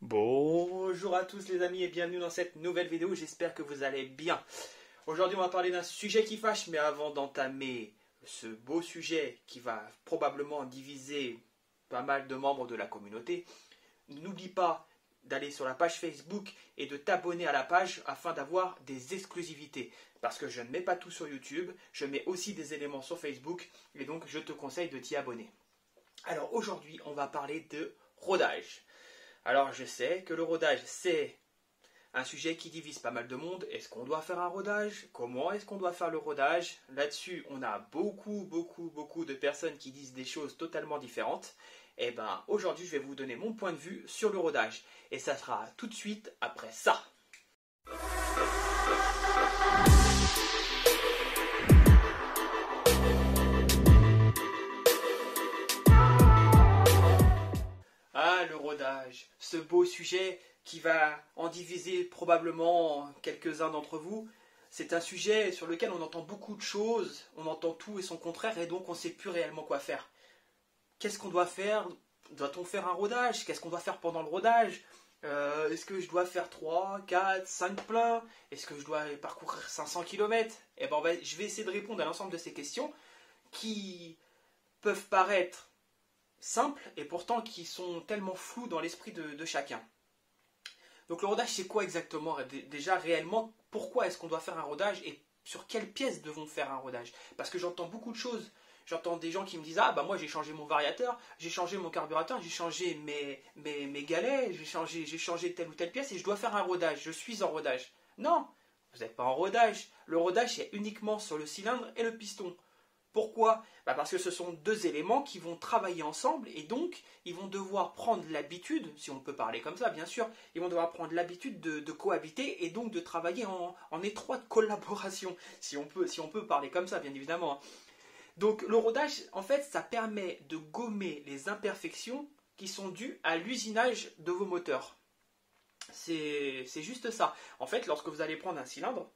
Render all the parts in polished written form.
Bonjour à tous les amis et bienvenue dans cette nouvelle vidéo, j'espère que vous allez bien. Aujourd'hui on va parler d'un sujet qui fâche, mais avant d'entamer ce beau sujet qui va probablement diviser pas mal de membres de la communauté, n'oublie pas d'aller sur la page Facebook et de t'abonner à la page afin d'avoir des exclusivités. Parce que je ne mets pas tout sur YouTube, je mets aussi des éléments sur Facebook et donc je te conseille de t'y abonner. Alors aujourd'hui on va parler de rodage. Alors je sais que le rodage c'est un sujet qui divise pas mal de monde. Est-ce qu'on doit faire un rodage? Comment est-ce qu'on doit faire le rodage? Là-dessus on a beaucoup de personnes qui disent des choses totalement différentes. Et bien aujourd'hui je vais vous donner mon point de vue sur le rodage. Et ça sera tout de suite après ça. Ah, le rodage, ce beau sujet qui va en diviser probablement quelques-uns d'entre vous. C'est un sujet sur lequel on entend beaucoup de choses, on entend tout et son contraire et donc on ne sait plus réellement quoi faire. Qu'est-ce qu'on doit faire? Doit-on faire un rodage? Qu'est-ce qu'on doit faire pendant le rodage? Est-ce que je dois faire 3, 4, 5 pleins? Est-ce que je dois parcourir 500 km? Eh ben, je vais essayer de répondre à l'ensemble de ces questions qui peuvent paraître simples et pourtant qui sont tellement floues dans l'esprit de chacun. Donc le rodage c'est quoi exactement? Déjà réellement, pourquoi est-ce qu'on doit faire un rodage et sur quelles pièces devons faire un rodage? Parce que j'entends beaucoup de choses. J'entends des gens qui me disent « Ah bah moi j'ai changé mon variateur, j'ai changé mon carburateur, j'ai changé mes galets, j'ai changé telle ou telle pièce et je dois faire un rodage, je suis en rodage. » Non, vous n'êtes pas en rodage. Le rodage c'est uniquement sur le cylindre et le piston. Pourquoi? Parce que ce sont deux éléments qui vont travailler ensemble et donc ils vont devoir prendre l'habitude, si on peut parler comme ça bien sûr, ils vont devoir prendre l'habitude de cohabiter et donc de travailler en étroite collaboration, si on peut parler comme ça bien évidemment. Donc le rodage en fait ça permet de gommer les imperfections qui sont dues à l'usinage de vos moteurs. C'est juste ça. En fait lorsque vous allez prendre un cylindre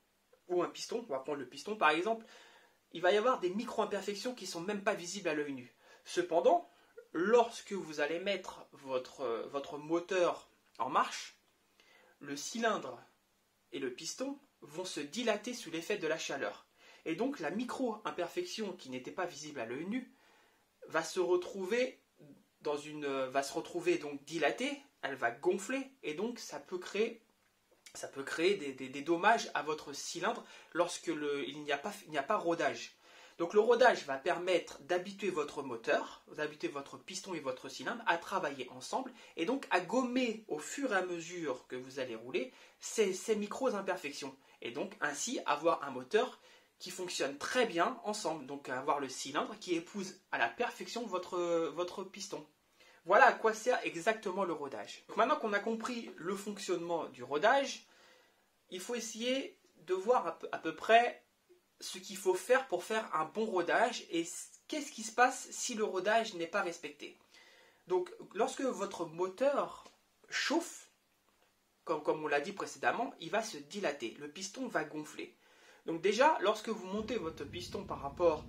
ou un piston, on va prendre le piston par exemple, il va y avoir des micro-imperfections qui ne sont même pas visibles à l'œil nu. Cependant, lorsque vous allez mettre votre moteur en marche, le cylindre et le piston vont se dilater sous l'effet de la chaleur. Et donc la micro-imperfection qui n'était pas visible à l'œil nu va se retrouver donc dilatée, elle va gonfler et donc ça peut créer des dommages à votre cylindre lorsqu'il n'y a pas rodage. Donc le rodage va permettre d'habituer votre moteur, d'habituer votre piston et votre cylindre à travailler ensemble et donc à gommer au fur et à mesure que vous allez rouler ces micro-imperfections. Et donc ainsi avoir un moteur qui fonctionne très bien ensemble. Donc avoir le cylindre qui épouse à la perfection votre piston. Voilà à quoi sert exactement le rodage. Donc maintenant qu'on a compris le fonctionnement du rodage, il faut essayer de voir à peu près ce qu'il faut faire pour faire un bon rodage et qu'est-ce qui se passe si le rodage n'est pas respecté. Donc lorsque votre moteur chauffe, comme on l'a dit précédemment, il va se dilater, le piston va gonfler. Donc déjà, lorsque vous montez votre piston par rapport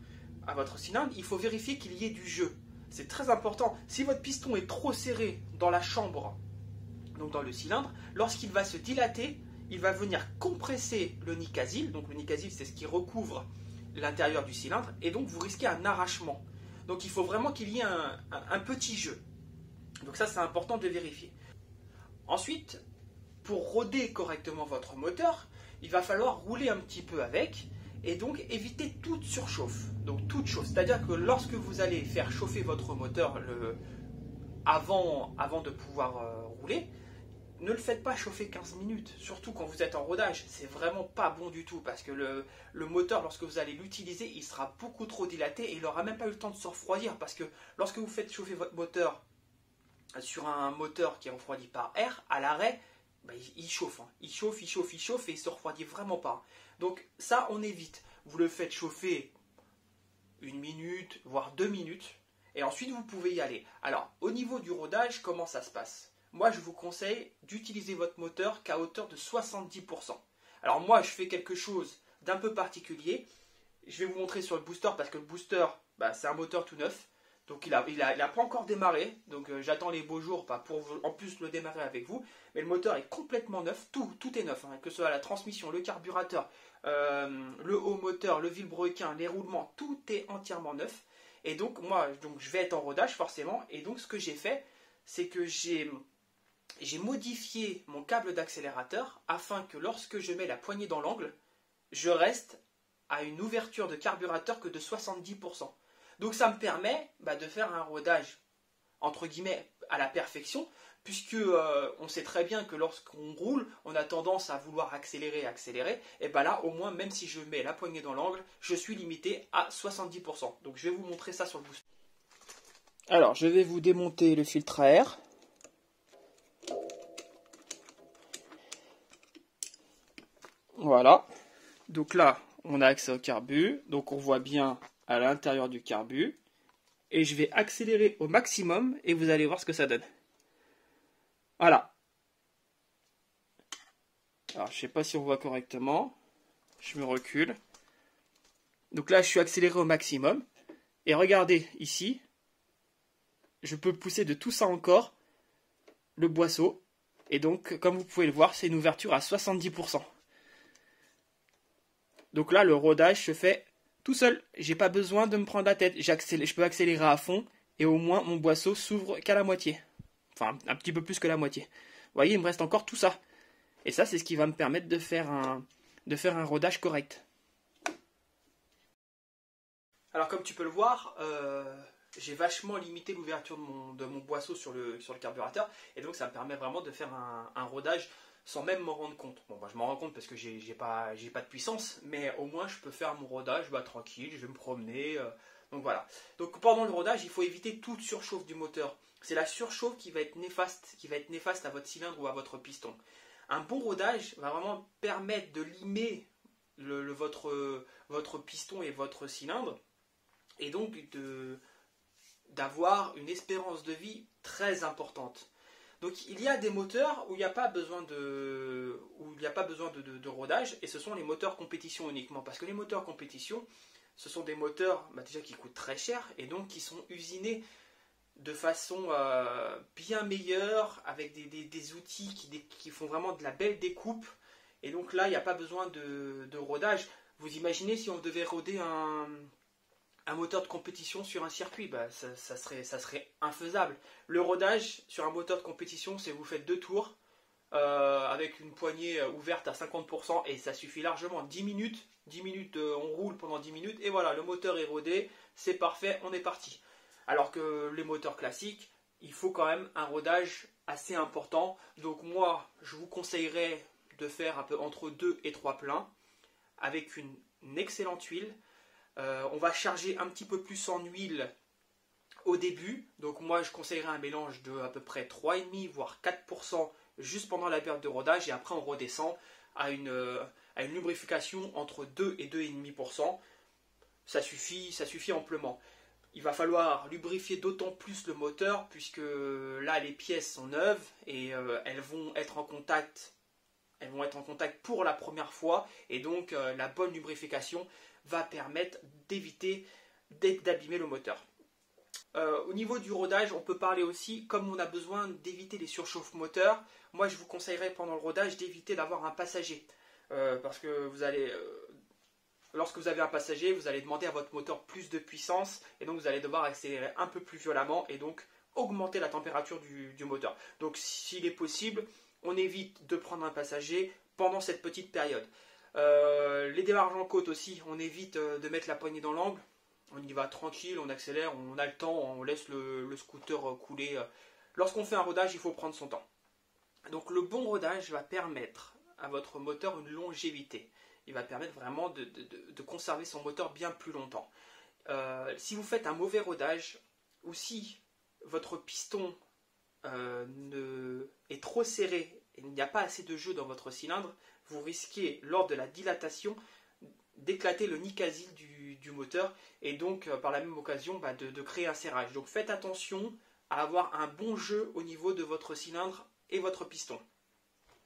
à votre cylindre, il faut vérifier qu'il y ait du jeu. C'est très important. Si votre piston est trop serré dans la chambre, donc dans le cylindre, lorsqu'il va se dilater, il va venir compresser le nicasyle. Donc le nicasyle, c'est ce qui recouvre l'intérieur du cylindre. Et donc vous risquez un arrachement. Donc il faut vraiment qu'il y ait un petit jeu. Donc ça, c'est important de vérifier. Ensuite, pour roder correctement votre moteur, il va falloir rouler un petit peu avec et donc éviter toute surchauffe. Donc toute chauffe, c'est-à-dire que lorsque vous allez faire chauffer votre moteur avant de pouvoir rouler, ne le faites pas chauffer 15 minutes, surtout quand vous êtes en rodage, c'est vraiment pas bon du tout parce que le moteur, lorsque vous allez l'utiliser, il sera beaucoup trop dilaté et il n'aura même pas eu le temps de se refroidir parce que lorsque vous faites chauffer votre moteur sur un moteur qui est refroidi par air, à l'arrêt, il chauffe, il chauffe et il ne se refroidit vraiment pas. Donc ça on évite, vous le faites chauffer 1 minute, voire 2 minutes et ensuite vous pouvez y aller. Alors au niveau du rodage, comment ça se passe ? Moi, je vous conseille d'utiliser votre moteur qu'à hauteur de 70%. Alors moi, je fais quelque chose d'un peu particulier. Je vais vous montrer sur le booster parce que le booster, c'est un moteur tout neuf. Donc il a pas encore démarré, donc j'attends les beaux jours pour en plus le démarrer avec vous. Mais le moteur est complètement neuf, tout est neuf, hein, que ce soit la transmission, le carburateur, le haut moteur, le vilebrequin, les roulements, tout est entièrement neuf. Et donc moi je vais être en rodage forcément, et donc ce que j'ai fait, c'est que j'ai modifié mon câble d'accélérateur afin que lorsque je mets la poignée dans l'angle, je reste à une ouverture de carburateur que de 70%. Donc ça me permet de faire un rodage entre guillemets à la perfection, puisque on sait très bien que lorsqu'on roule, on a tendance à vouloir accélérer, et bien là au moins même si je mets la poignée dans l'angle, je suis limité à 70%. Donc je vais vous montrer ça sur le booster. Alors je vais vous démonter le filtre à air. Voilà, donc là on a accès au carbu, donc on voit bien à l'intérieur du carbu, et je vais accélérer au maximum et vous allez voir ce que ça donne. Voilà. Alors je sais pas si on voit correctement, je me recule. Donc là je suis accéléré au maximum, et regardez ici, je peux pousser de tout ça encore le boisseau, et donc comme vous pouvez le voir, c'est une ouverture à 70%. Donc là le rodage se fait tout seul, j'ai pas besoin de me prendre la tête, je peux accélérer à fond et au moins mon boisseau s'ouvre qu'à la moitié. Enfin, un petit peu plus que la moitié. Vous voyez, il me reste encore tout ça. Et ça, c'est ce qui va me permettre de faire un rodage correct. Alors comme tu peux le voir, j'ai vachement limité l'ouverture de mon boisseau sur le carburateur. Et donc ça me permet vraiment de faire un rodage sans même m'en rendre compte. Bon, je m'en rends compte parce que j'ai pas de puissance, mais au moins je peux faire mon rodage tranquille, je vais me promener. Donc voilà. Donc pendant le rodage, il faut éviter toute surchauffe du moteur. C'est la surchauffe qui va être néfaste à votre cylindre ou à votre piston. Un bon rodage va vraiment permettre de limer votre piston et votre cylindre, et donc d'avoir une espérance de vie très importante. Donc il y a des moteurs où il n'y a pas besoin de rodage, et ce sont les moteurs compétition uniquement, parce que les moteurs compétition, ce sont des moteurs déjà qui coûtent très cher, et donc qui sont usinés de façon bien meilleure, avec des outils qui font vraiment de la belle découpe, et donc là il n'y a pas besoin de rodage. Vous imaginez si on devait roder un moteur de compétition sur un circuit, ça serait infaisable. Le rodage sur un moteur de compétition, c'est vous faites 2 tours avec une poignée ouverte à 50%, et ça suffit largement. 10 minutes, on roule pendant 10 minutes et voilà, le moteur est rodé, c'est parfait, on est parti. Alors que les moteurs classiques, il faut quand même un rodage assez important. Donc moi, je vous conseillerais de faire un peu entre 2 et 3 pleins avec une excellente huile. On va charger un petit peu plus en huile au début. Donc moi, je conseillerais un mélange de à peu près 3,5 voire 4% juste pendant la période de rodage, et après on redescend à une lubrification entre 2 et 2,5%. Ça suffit amplement. Il va falloir lubrifier d'autant plus le moteur, puisque là les pièces sont neuves et elles vont être en contact pour la première fois, et donc la bonne lubrification va permettre d'éviter d'abîmer le moteur. Au niveau du rodage, on peut parler aussi, comme on a besoin d'éviter les surchauffes moteurs, moi je vous conseillerais pendant le rodage d'éviter d'avoir un passager, parce que lorsque vous avez un passager, vous allez demander à votre moteur plus de puissance, et donc vous allez devoir accélérer un peu plus violemment, et donc augmenter la température du moteur. Donc s'il est possible, on évite de prendre un passager pendant cette petite période. Les démarrages en côte aussi, on évite de mettre la poignée dans l'angle. On y va tranquille, on accélère, on a le temps, on laisse le scooter couler. Lorsqu'on fait un rodage, il faut prendre son temps. Donc le bon rodage va permettre à votre moteur une longévité. Il va permettre vraiment de conserver son moteur bien plus longtemps. Si vous faites un mauvais rodage, ou si votre piston est trop serré et il n'y a pas assez de jeu dans votre cylindre, vous risquez lors de la dilatation d'éclater le nid casil du moteur, et donc par la même occasion de créer un serrage. Donc faites attention à avoir un bon jeu au niveau de votre cylindre et votre piston.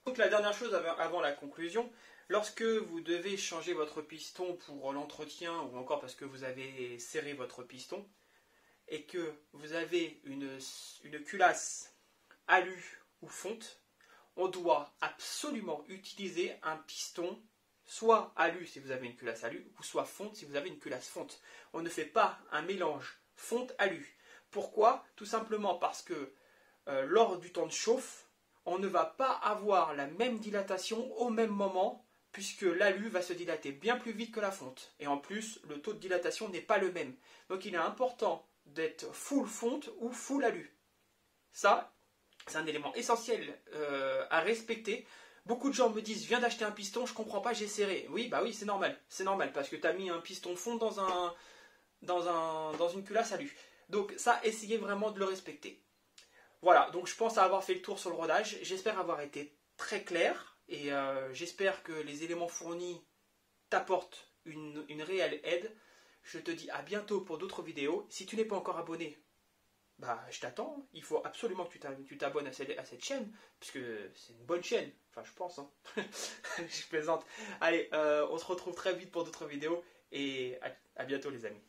Donc la dernière chose avant la conclusion, lorsque vous devez changer votre piston pour l'entretien ou encore parce que vous avez serré votre piston, et que vous avez une culasse alu ou fonte, on doit absolument utiliser un piston soit alu si vous avez une culasse alu, ou soit fonte si vous avez une culasse fonte. On ne fait pas un mélange fonte-alu. Pourquoi? Tout simplement parce que lors du temps de chauffe, on ne va pas avoir la même dilatation au même moment, puisque l'alu va se dilater bien plus vite que la fonte. Et en plus, le taux de dilatation n'est pas le même. Donc il est important d'être full fonte ou full alu. Ça, c'est un élément essentiel à respecter. Beaucoup de gens me disent, je viens d'acheter un piston, je comprends pas, j'ai serré. Oui, bah oui, c'est normal. C'est normal, parce que tu as mis un piston fonte dans une culasse alu. Donc ça, essayez vraiment de le respecter. Voilà, donc je pense avoir fait le tour sur le rodage. J'espère avoir été très clair et j'espère que les éléments fournis t'apportent une réelle aide. Je te dis à bientôt pour d'autres vidéos. Si tu n'es pas encore abonné, bah je t'attends. Il faut absolument que tu t'abonnes à cette chaîne, puisque c'est une bonne chaîne. Enfin, je pense. Hein. Je plaisante. Allez, on se retrouve très vite pour d'autres vidéos et à bientôt les amis.